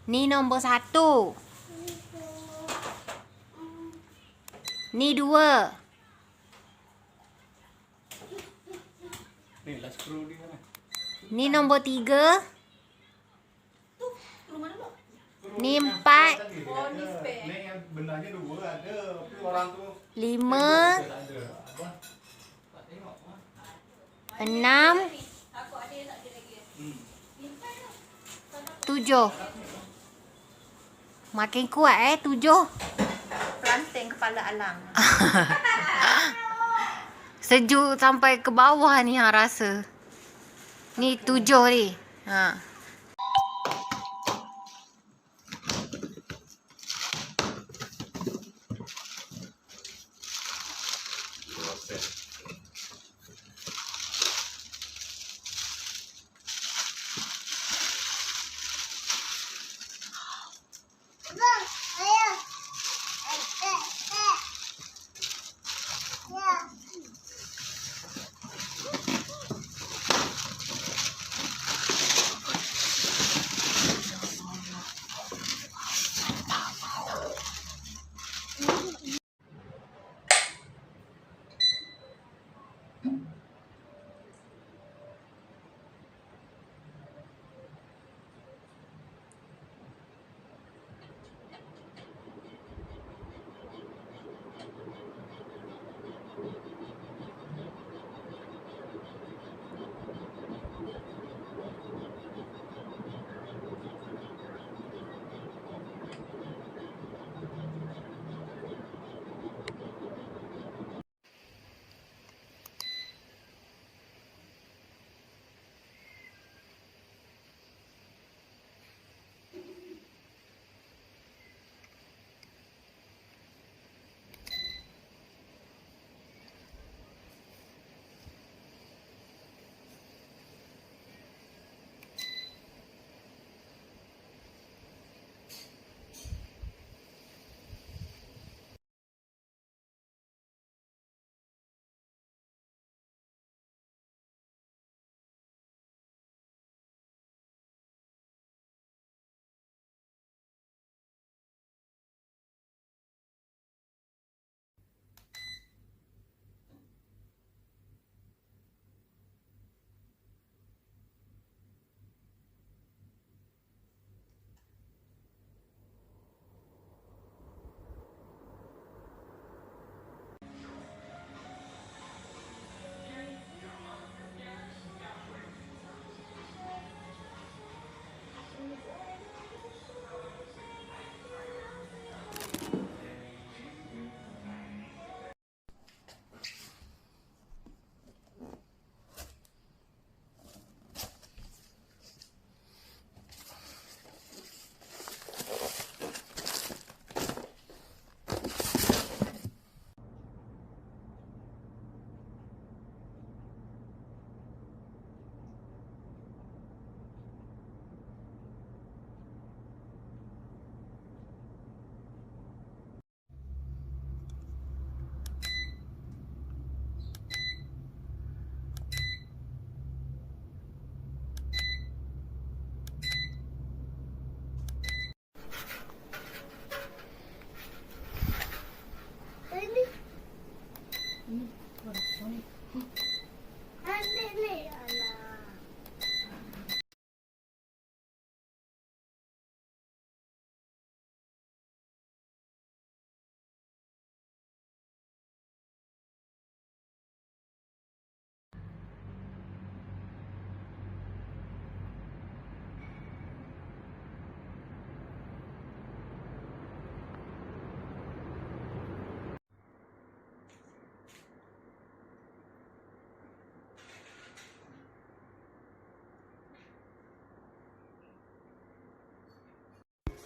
Ni nombor 1. Ni 2. Ni lah skru dia kan. Ni nombor 3. Ni 4. Oh, ni spare. Ni yang benarnya 2 ada, tapi orang tu 5. tak ada. Abang tak tengok ah. 6. 7. Makin kuat 7. Pelanting kepala alang. Sejuk sampai ke bawah ni hang rasa. Ni 7 ni. Ha.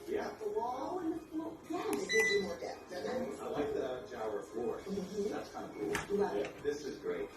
Yeah, the wall and the floor. Yeah, it gives you more depth, doesn't it? I like the shower floor. That's kind of cool. Right. Yeah, this is great.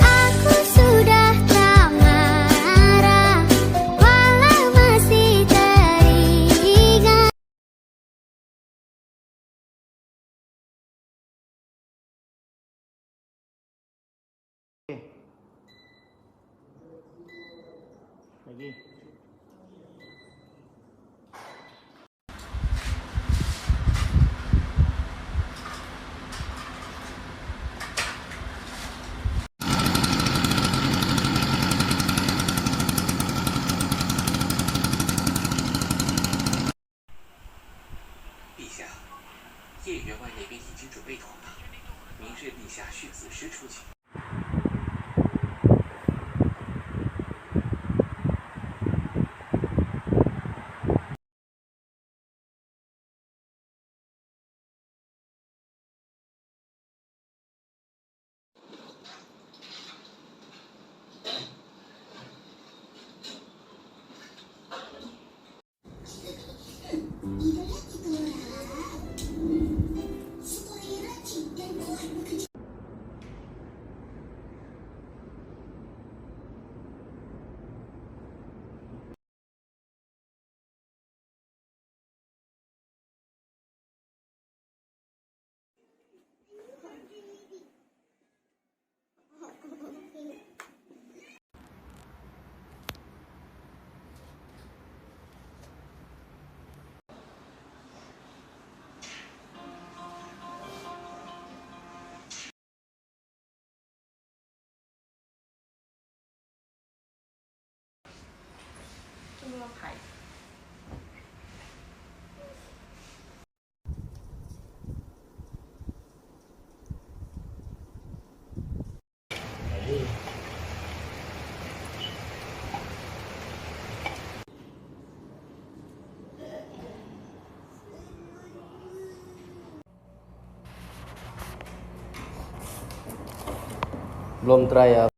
Aku sudah tak marah, walau masih teringat. Lagi.陛下，叶员外那边已经准备妥当，明日陛下续子时出行。Belum try ya.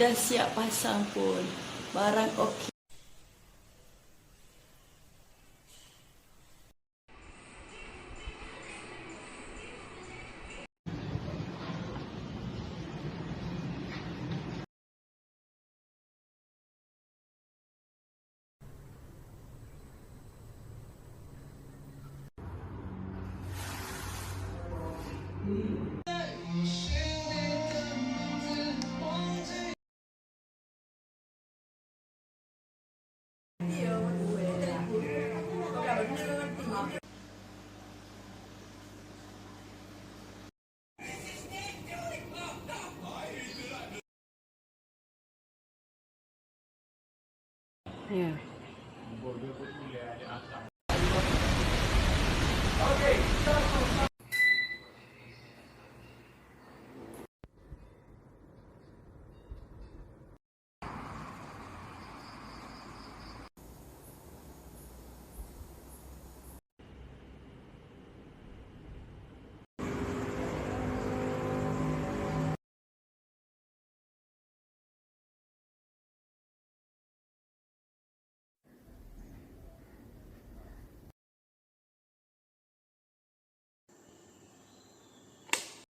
Dah siap pasang pun. Barang okey. Ya. Okey,